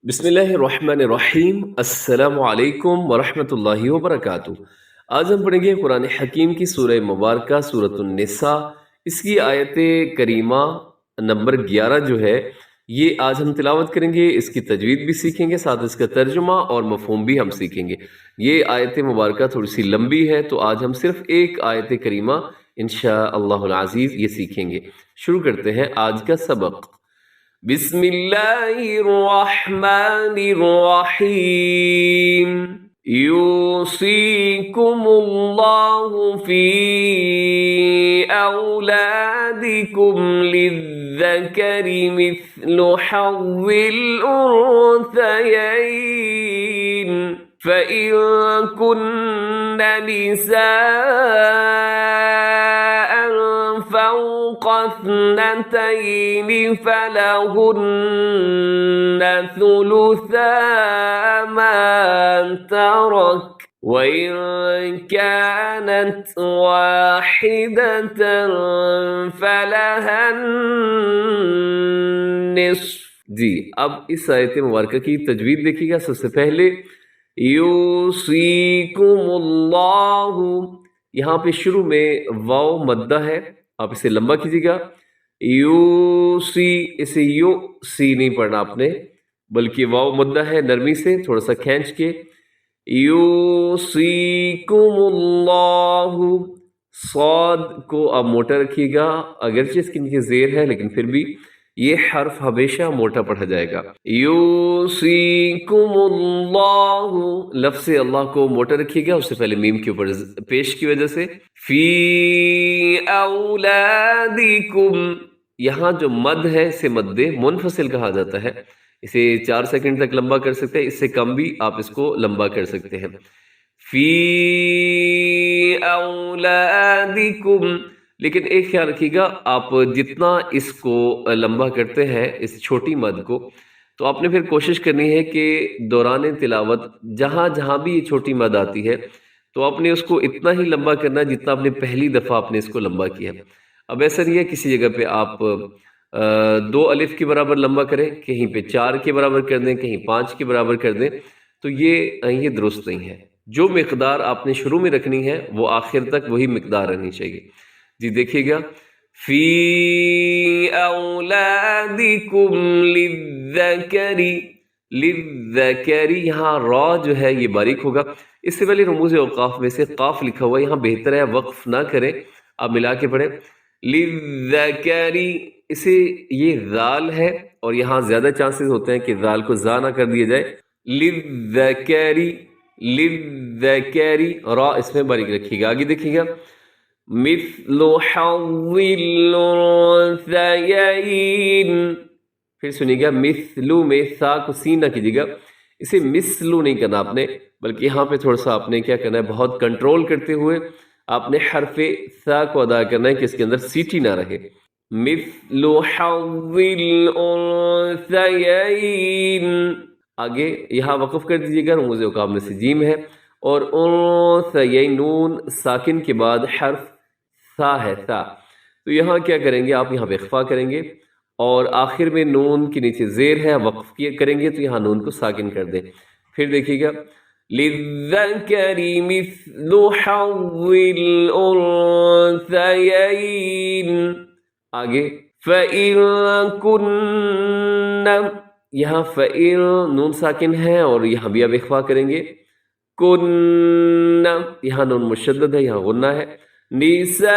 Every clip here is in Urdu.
بسم اللہ الرحمن الرحیم۔ السلام علیکم ورحمۃ اللہ وبرکاتہ۔ آج ہم پڑھیں گے قرآن حکیم کی سورہ مبارکہ سورۃ النساء۔ اس کی آیت کریمہ نمبر 11 جو ہے یہ آج ہم تلاوت کریں گے۔ اس کی تجوید بھی سیکھیں گے، ساتھ اس کا ترجمہ اور مفہوم بھی ہم سیکھیں گے۔ یہ آیت مبارکہ تھوڑی سی لمبی ہے تو آج ہم صرف ایک آیت کریمہ انشاءاللہ العزیز یہ سیکھیں گے۔ شروع کرتے ہیں آج کا سبق۔ بسم اللہ الرحمن الرحیم۔ یوصیکم اللہ فی اولادکم للذکر مثل حظ الانثیین فإن کن نساء فوق اثنتين فلهن ثلثا ما ترك وإن كانت واحدة فلها النصف۔ جی اب اس آیت مبارکہ کی تجوید دیکھیے گا۔ سب سے پہلے یوصیکم اللہ، یہاں پہ شروع میں واو مدہ ہے، آپ اسے لمبا کیجیے گا۔ یوسی، اسے یو سی نہیں پڑھنا آپ نے، بلکہ واو مدہ ہے، نرمی سے تھوڑا سا کھینچ کے یوصیکم اللہ۔ صاد کو آپ موٹا رکھیے گا، اگرچہ اس کے نیچے زیر ہے لیکن پھر بھی یہ حرف ہمیشہ موٹا پڑھا جائے گا۔ یوصیکم اللہ، لفظ اللہ کو موٹا رکھیے گا، اس سے پہلے میم کے اوپر پیش کی وجہ سے۔ فی اولادکم، یہاں جو مد ہے اسے مد منفصل کہا جاتا ہے، اسے 4 سیکنڈ تک لمبا کر سکتے ہیں، اس سے کم بھی آپ اس کو لمبا کر سکتے ہیں۔ فی اولادکم، لیکن ایک خیال رکھیے گا، آپ جتنا اس کو لمبا کرتے ہیں اس چھوٹی مد کو، تو آپ نے پھر کوشش کرنی ہے کہ دوران تلاوت جہاں جہاں بھی یہ چھوٹی مد آتی ہے تو آپ نے اس کو اتنا ہی لمبا کرنا ہے جتنا آپ نے پہلی دفعہ آپ نے اس کو لمبا کیا۔ اب ایسا نہیں ہے کسی جگہ پہ آپ 2 الف کے برابر لمبا کریں، کہیں پہ 4 کے برابر کر دیں، کہیں 5 کے برابر کر دیں، تو یہ درست نہیں ہے۔ جو مقدار آپ نے شروع میں رکھنی ہے وہ آخر تک وہی مقدار رہنی چاہیے۔ جی دیکھیے گا، فی اولادکم للذکر، للذکر، یہاں را جو ہے یہ باریک ہوگا۔ اس سے پہلے رموز اوقاف میں سے قاف لکھا ہوا ہے، یہاں بہتر ہے وقف نہ کریں، آپ ملا کے پڑھیں للذکر۔ اسے یہ ذال ہے اور یہاں زیادہ چانسز ہوتے ہیں کہ ذال کو زا نہ کر دیا جائے۔ للذکر، للذکر، را اس میں باریک رکھیے گا۔ آگے دیکھیے گا، مثل حظ الانثیین، پھر سنیے گا، مثلو میں سا کو سین نہ کیجیے گا، اسے مثلو نہیں کرنا آپ نے، بلکہ یہاں پہ تھوڑا سا آپ نے کیا کرنا ہے، بہت کنٹرول کرتے ہوئے آپ نے حرف سا کو ادا کرنا ہے کہ اس کے اندر سیٹی نہ رہے۔ مثل حظ الانثیین، آگے یہاں وقف کر دیجیے گا، رموز اوقاف میں سے جیم ہے، اور انثیین، نون ساکن کے بعد حرف سا ہے، سا، تو یہاں کیا کریں گے، آپ یہاں پہ اخفا کریں گے اور آخر میں نون کے نیچے زیر ہے، وقف کریں گے تو یہاں نون کو ساکن کر دیں۔ پھر دیکھیے گا، للذکر مثل حظ الانثیین، آگے فإن کن، یہاں فإن نون ساکن ہے اور یہاں بھی آپ اخفا کریں گے، کن، یہاں نون مشدد ہے، یہاں غنہ ہے، نساء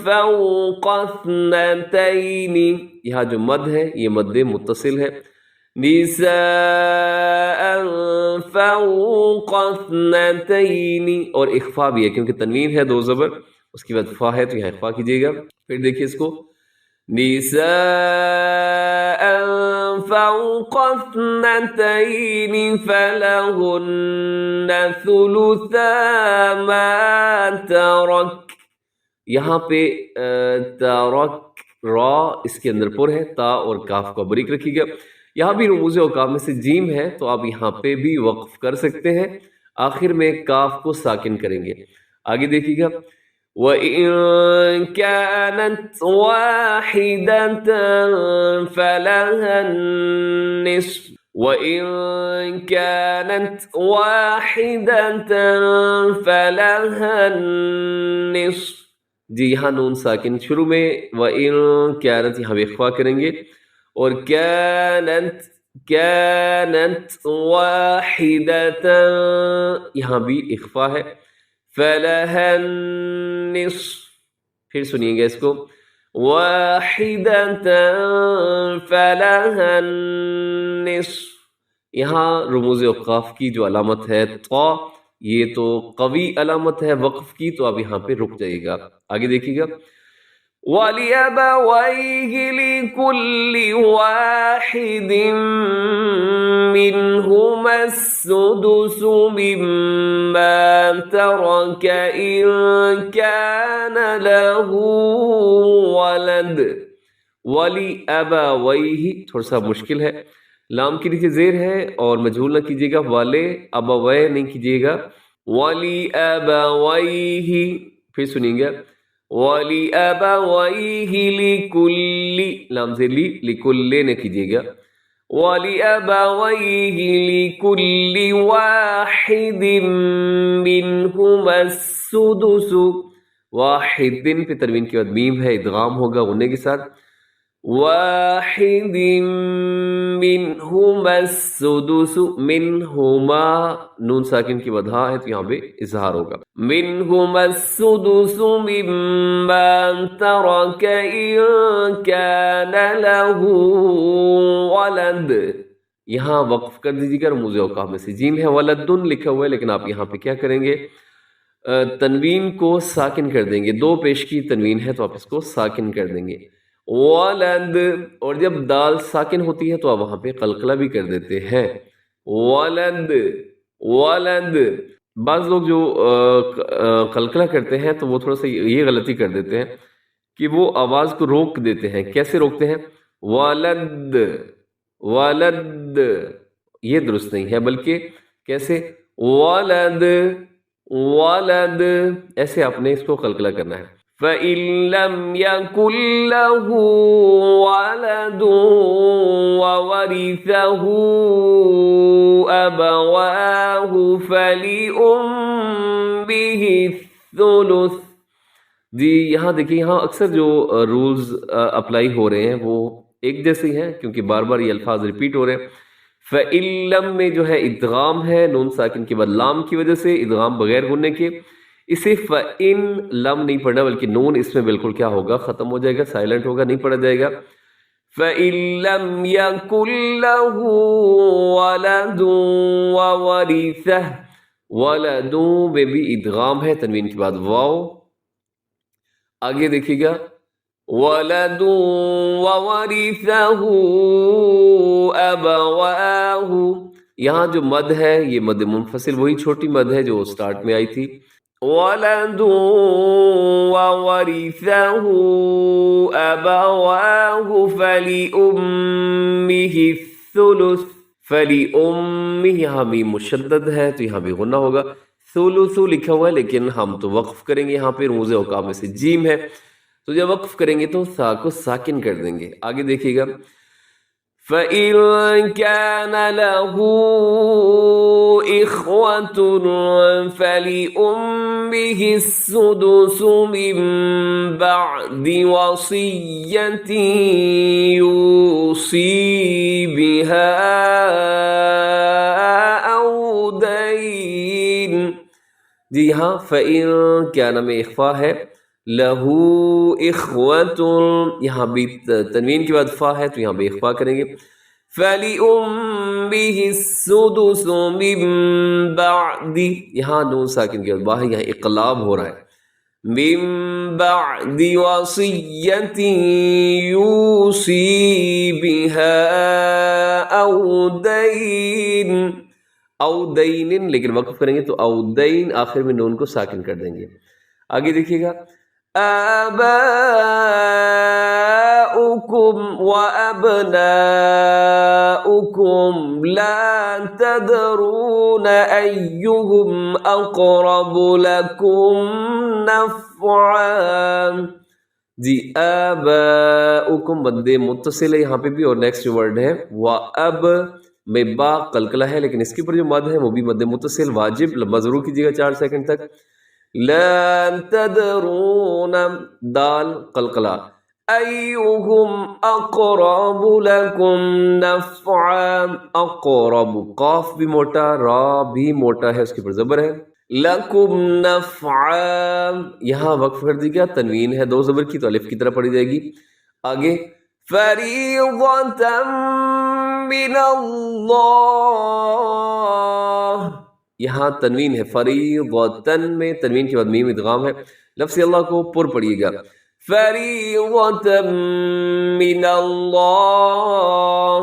فوق اثنتین، یہاں جو مد ہے یہ مد متصل ہے، نساء فوق اثنتین، اور اخفا بھی ہے کیونکہ تنوین ہے 2 زبر، اس کے بعد فا ہے تو یہاں اخفا کیجیے گا۔ پھر دیکھیے اس کو، نساء فوق اثنتین فلهن ثلثا ما ترک، یہاں پہ ترک، را اس کے اندر پر ہے، تا اور کاف کو بریک رکھیے گا۔ یہاں بھی رموز اوقاف میں سے جیم ہے تو آپ یہاں پہ بھی وقف کر سکتے ہیں، آخر میں کاف کو ساکن کریں گے۔ آگے دیکھیے گا، وَإِن كَانَتْ وَاحِدَةً فَلَهَا النِّصْفُ وَإِن كَانَتْ وَاحِدَةً فَلَهَا النِّصْفُ. جی یہاں نون ساکن شروع میں، وَإِن كَانَتْ یہاں بھی اخفا کریں گے، اور كَانَتْ وَاحِدَةً یہاں بھی اخفا ہے، فَلَهَا النِّصْفُ. پھر سنیے گا اس کو، وَاحِدَةً فَلَهَا النِّصْفُ. یہاں رموز اوقاف کی جو علامت ہے طا، یہ تو قوی علامت ہے وقف کی، تو اب یہاں پہ رک جائے گا. آگے دیکھیے گا، وَلِأَبَوَيْهِ لِكُلِّ وَاحِدٍ مِّنْهُمَا السُّدُسُ مِمَّا تَرَكَ إِن كَانَ لَهُ وَلَدٌ. وَلِأَبَوَيْهِ تھوڑا سا مشکل ہے، لام کے نیچے زیر ہے اور مجہول نہ کیجیے گا، والے ابوے نہیں کیجیے گا، وَلِأَبَوَيْهِ. پھر سنیں گے، وَلِأَبَوَيْهِ لِكُلِّ لام زیر لی، لِكُلِّ نہ کیجیے گا، وَلِأَبَوَيْهِ لِكُلِّ وَاحِدٍ مِّنْهُمَا السُّدُسُ. واحد پہ تنوین کے بعد میم ہے، ادغام ہوگا غنّے کے ساتھ، واحد منہما السدس. منہما نون ساکن کی بدھا ہے تو یہاں پہ اظہار ہوگا، منہما السدس مما ترک ان کان له ولد. یہاں وقف کر دیجیے گا، رموز اوقاف میں سے جیم ہے، ولدن لکھا ہوا ہے، لیکن آپ یہاں پہ کیا کریں گے، تنوین کو ساکن کر دیں گے. دو پیش کی تنوین ہے تو آپ اس کو ساکن کر دیں گے، ولد. اور جب دال ساکن ہوتی ہے تو آپ وہاں پہ قلقلہ بھی کر دیتے ہیں، ولد ولد. بعض لوگ جو قلقلہ کرتے ہیں تو وہ تھوڑا سا یہ غلطی کر دیتے ہیں کہ وہ آواز کو روک دیتے ہیں. کیسے روکتے ہیں، ولد ولد، یہ درست نہیں ہے، بلکہ کیسے، ولد ولد، ایسے آپ نے اس کو قلقلہ کرنا ہے. فَإِن لَّمْ يَكُن لَّهُ وَلَدٌ وَوَرِثَهُ أَبَوَاهُ فَلِأُمِّهِ الثُّلُثُ. جی یہاں دیکھیں، یہاں اکثر جو رولز اپلائی ہو رہے ہیں وہ ایک جیسے ہیں، کیونکہ بار بار یہ الفاظ ریپیٹ ہو رہے ہیں. فَإِن لَّم میں جو ہے ادغام ہے، نون ساکن کے بعد لام کی وجہ سے، ادغام بغیر غنّے کے. اسے فَإِن لم نہیں پڑھنا، بلکہ نون اس میں بالکل کیا ہوگا، ختم ہو جائے گا، سائلنٹ ہوگا، نہیں پڑھا جائے گا. فَإِن لَّمْ يَكُن لَّهُ وَلَدٌ وَوَرِثَهُ، وَلَدٌ میں بھی ادغام ہے، تنوین کے بعد واو. آگے دیکھیے گا، وَلَدٌ وَوَرِثَهُ أَبَوَاهُ. یہاں جو مد ہے یہ مد منفصل، وہی چھوٹی مد ہے جو سٹارٹ میں آئی تھی، وَلَدٌ وَوَرِثَهُ أَبَوَاهُ فَلِأُمِّهِ الثُّلُثُ. فَلِأُمِّهِ یہاں بھی مشدد ہے تو یہاں بھی غنہ ہوگا، ثلث لکھا ہوا ہے، لیکن ہم تو وقف کریں گے. یہاں پہ رموز اوقاف میں سے جیم ہے، تو جب وقف کریں گے تو سا کو ساکن کر دیں گے. آگے دیکھیے گا، فَإِن كَانَ لَهُ إِخْوَةٌ فَلِأُمِّهِ السُّدُسُ مِن بَعْدِ وَصِيَّةٍ يُوصِي بِهَا أَوْ دَيْنٍ. جی یہاں فَإِن كَانَ میں اخفا ہے، لہو اخوۃ، یہاں بھی تنوین کے بعد فا ہے تو یہاں بھی اخفا کریں گے. فَلِأُمِّهِ السُّدُسُ مِن بَعْدِ، یہاں نون ساکن کے بعد با ہے، یہاں اقلاب ہو رہا ہے، مِن بَعْدِ وَصِيَّةٍ يُوصِي بِهَا أَوْ دَيْنٍ. او دین، لیکن وقف کریں گے تو او دین، آخر میں نون کو ساکن کر دیں گے. آگے دیکھیے گا، آباؤکم وابناؤکم أباؤكم لا تدرون أيهم أقرب لكم نفعا. جی آباؤکم مد متصل ہے یہاں پہ بھی، اور نیکسٹ ورڈ ہے وَأَب میں با قلقلہ ہے، لیکن اس کے اوپر جو مد ہے وہ بھی مد متصل واجب، لمبا ضرور کیجیے گا 4 سیکنڈ تک. لا تدرون دال قلقلہ، ایہم اقرب لکم نفعا، اقرب قاف بھی موٹا، را بھی موٹا ہے، اس کے اوپر زبر ہے. لکم نفعا یہاں وقف کر دی گیا، تنوین ہے 2 زبر کی تو الف کی طرح پڑھی جائے گی. آگے فریضۃ من اللہ، یہاں تنوین ہے فریضۃ میں، تنوین کے بعد میم ادغام ہے. لفظ اللہ کو پر پڑھیے گا، فریضۃ من اللہ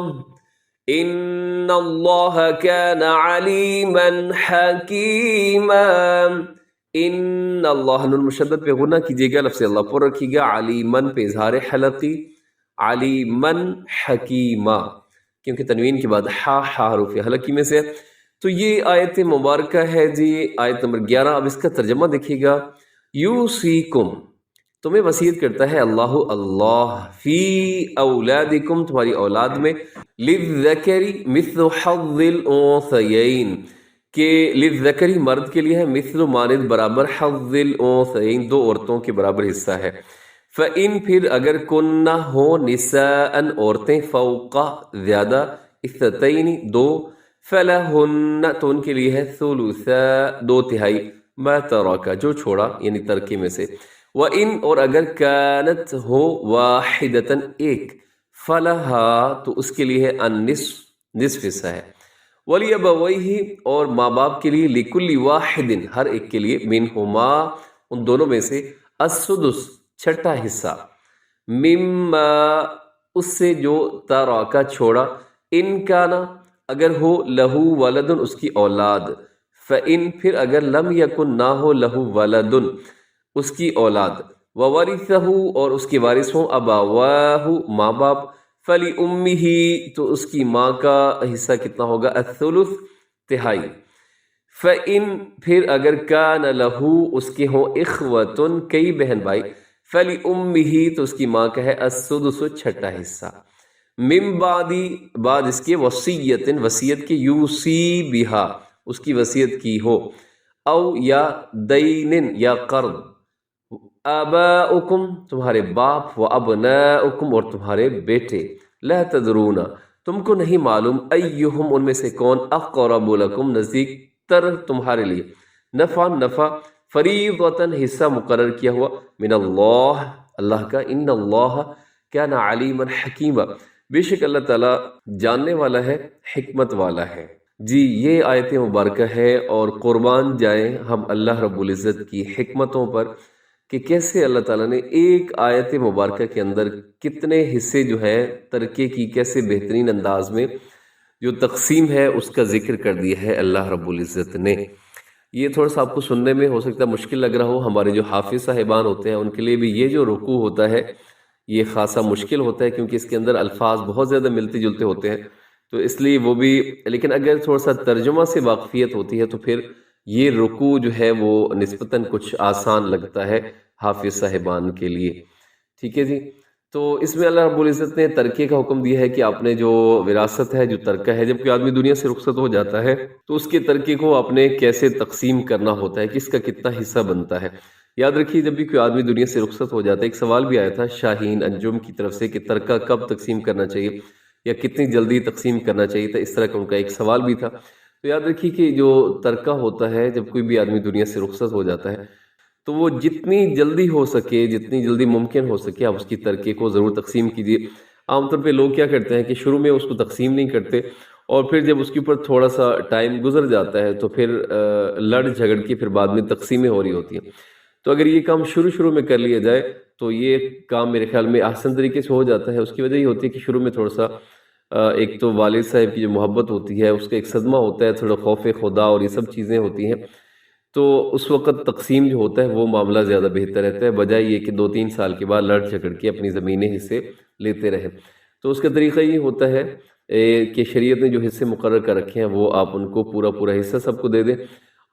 ان اللہ کان علیما حکیما. ان اللہ نون مشدد پہ غنہ کیجیے گا، لفظ اللہ پر رکھیے گا، علیمن پہ اظہار حلقی، علیمن حکیما، کیونکہ تنوین کے بعد ہا حروف حلقی میں سے. تو یہ آیت مبارکہ ہے جی، آیت نمبر 11. اب اس کا ترجمہ دیکھیے گا، یوصیکم تمہیں وصیت کرتا ہے اللہ فی اولادکم تمہاری اولاد میں، للذکر مثل حظ الانثیین کہ للذکری مرد کے لیے ہے، مثل مانند برابر، حظ الانثیین 2 عورتوں کے برابر حصہ ہے. فَإِن پھر اگر کنہ ہو نساء عورتیں، فوق زیادہ، اثنتین 2، فلہن تو ان کے لیے ہے ثلثا 2/3 ما ترک جو چھوڑا یعنی ترکے میں سے. وَإِن اور اگر کانت ہو واحدتاً ایک، فلہا تو اس کے لیے ہے النصف نصف حصہ ہے. وَلِأَبَوَيْهِ اور ماں باپ کے لیے، لِكُلِّ وَاحِدٍ ہر ایک کے لیے، مِنْهُمَا ان دونوں میں سے، السُّدُسُ چھٹا حصہ، مما اس سے جو ترکا چھوڑا، ان کانا اگر ہو، لہو ولدن اس کی اولاد، فَإِن پھر اگر لم یکن نہ ہو، لہو ولدن اس کی اولاد، وَوَرِثَهُ اور اس کے وارث ہوں، ابواہ ماں باپ، فَلِأُمِّهِ تو اس کی ماں کا حصہ کتنا ہوگا، الثلث 1/3. فَإِن پھر اگر کان لہو اس کے ہوں، اخوتن کئی بہن بھائی، فَلِأُمِّهِ تو اس کی ماں کا ہے السدس چھٹا حصہ، من بعد اس کے وصیت وصیت کے، یوصی بہا اس کی وصیت کی ہو، او یا دین یا قرض، آباؤکم تمہارے باپ، و ابناؤکم اور تمہارے بیٹے، لا تدرون تم کو نہیں معلوم، ایہم ان میں سے کون، اقرب لکم نزدیک تر تمہارے لیے، نفع فریضۃ حصہ مقرر کیا ہوا، من اللہ اللہ کا، ان اللہ کان علیما حکیما بے شک اللہ تعالیٰ جاننے والا ہے، حکمت والا ہے. جی یہ آیت مبارکہ ہے، اور قربان جائیں ہم اللہ رب العزت کی حکمتوں پر کہ کیسے اللہ تعالیٰ نے ایک آیت مبارکہ کے اندر کتنے حصے جو ہیں ترکے کی، کیسے بہترین انداز میں جو تقسیم ہے اس کا ذکر کر دیا ہے اللہ رب العزت نے. یہ تھوڑا سا آپ کو سننے میں ہو سکتا ہے مشکل لگ رہا ہو، ہمارے جو حافظ صاحبان ہوتے ہیں ان کے لیے بھی یہ جو رکوع ہوتا ہے یہ خاصا مشکل ہوتا ہے، کیونکہ اس کے اندر الفاظ بہت زیادہ ملتے جلتے ہوتے ہیں، تو اس لیے وہ بھی، لیکن اگر تھوڑا سا ترجمہ سے واقفیت ہوتی ہے تو پھر یہ رکوع جو ہے وہ نسبتاً کچھ آسان لگتا ہے حافظ صاحبان کے لیے. ٹھیک ہے جی. تو اس میں اللہ رب العزت نے ترکے کا حکم دیا ہے کہ آپ نے جو وراثت ہے، جو ترکہ ہے، جب کوئی آدمی دنیا سے رخصت ہو جاتا ہے تو اس کے ترکے کو آپ نے کیسے تقسیم کرنا ہوتا ہے، کس کا کتنا حصہ بنتا ہے. یاد رکھیے جب بھی کوئی آدمی دنیا سے رخصت ہو جاتا ہے، ایک سوال بھی آیا تھا شاہین انجم کی طرف سے کہ ترکہ کب تقسیم کرنا چاہیے یا کتنی جلدی تقسیم کرنا چاہیے تھا، اس طرح کا ان کا ایک سوال بھی تھا. تو یاد رکھیے کہ جو ترکہ ہوتا ہے جب کوئی بھی آدمی دنیا سے رخصت ہو جاتا ہے تو وہ جتنی جلدی ہو سکے، جتنی جلدی ممکن ہو سکے، آپ اس کی ترکے کو ضرور تقسیم کیجیے. عام طور پہ لوگ کیا کرتے ہیں کہ شروع میں اس کو تقسیم نہیں کرتے، اور پھر جب اس کے اوپر تھوڑا سا ٹائم گزر جاتا ہے تو پھر لڑ جھگڑ کے پھر بعد میں تقسیمیں ہو رہی ہوتی ہیں. تو اگر یہ کام شروع میں کر لیا جائے تو یہ کام میرے خیال میں احسن طریقے سے ہو جاتا ہے. اس کی وجہ یہ ہوتی ہے کہ شروع میں تھوڑا سا ایک تو والد صاحب کی جو محبت ہوتی ہے اس کا ایک صدمہ ہوتا ہے، تھوڑا خوف خدا اور یہ سب چیزیں ہوتی ہیں، تو اس وقت تقسیم جو ہوتا ہے وہ معاملہ زیادہ بہتر رہتا ہے، بجائے یہ کہ 2-3 سال کے بعد لڑ جھگڑ کے اپنی زمینیں حصے لیتے رہیں. تو اس کا طریقہ یہ ہوتا ہے کہ شریعت نے جو حصے مقرر کر رکھے ہیں وہ آپ ان کو پورا پورا حصہ سب کو دے دیں۔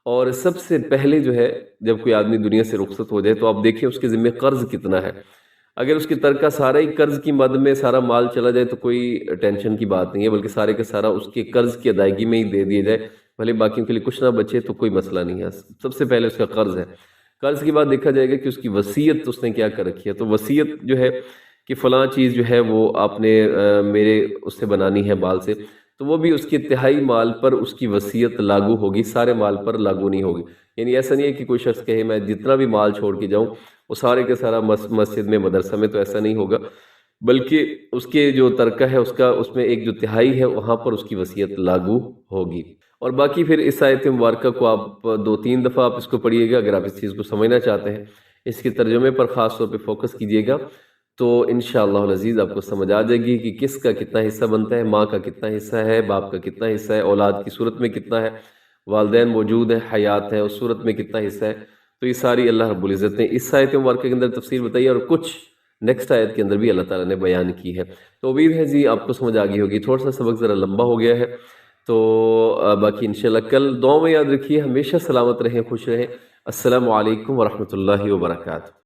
اور سب سے پہلے جو ہے جب کوئی آدمی دنیا سے رخصت ہو جائے تو آپ دیکھیں اس کے ذمہ قرض کتنا ہے۔ اگر اس کی ترکہ سارا ہی قرض کی مد میں سارا مال چلا جائے تو کوئی ٹینشن کی بات نہیں ہے، بلکہ سارے کا سارا اس کے قرض کی ادائیگی میں ہی دے دیا جائے، بھلے باقیوں کے لیے کچھ نہ بچے تو کوئی مسئلہ نہیں ہے۔ سب سے پہلے اس کا قرض ہے، قرض کے بعد دیکھا جائے گا کہ اس کی وصیت اس نے کیا کر رکھی ہے۔ تو وصیت جو ہے کہ فلاں چیز جو ہے وہ آپ نے میرے اس سے بنانی ہے مال سے، تو وہ بھی اس کے تہائی مال پر اس کی وصیت لاگو ہوگی، سارے مال پر لاگو نہیں ہوگی۔ یعنی ایسا نہیں ہے کہ کوئی شخص کہے میں جتنا بھی مال چھوڑ کے جاؤں وہ سارے کے سارا مسجد میں مدرسہ میں، تو ایسا نہیں ہوگا، بلکہ اس کے جو ترکہ ہے اس میں ایک جو تہائی ہے وہاں پر اس کی وصیت لاگو ہوگی۔ اور باقی پھر اس آیت مبارکہ کو آپ 2-3 دفعہ آپ اس کو پڑھیے گا اگر آپ اس چیز کو سمجھنا چاہتے ہیں، اس کے ترجمے پر خاص طور پہ فوکس کیجیے گا، تو انشاءاللہ العزیز آپ کو سمجھ آ جائے گی کہ کس کا کتنا حصہ بنتا ہے، ماں کا کتنا حصہ ہے، باپ کا کتنا حصہ ہے، اولاد کی صورت میں کتنا ہے، والدین موجود ہیں، حیات ہے اس صورت میں کتنا حصہ ہے۔ تو یہ ساری اللہ رب العزت نے اس آیت مبارکہ کے اندر تفسیر بتائی ہے، اور کچھ نیکسٹ آیت کے اندر بھی اللہ تعالیٰ نے بیان کی ہے۔ تو امید ہے جی آپ کو سمجھ آ گئی ہوگی، تھوڑا سا سبق ذرا لمبا ہو گیا ہے، تو باقی انشاءاللہ کل دعاؤں میں یاد رکھیے، ہمیشہ سلامت رہیں، خوش رہیں۔ السلام علیکم ورحمۃ اللہ وبرکاتہ۔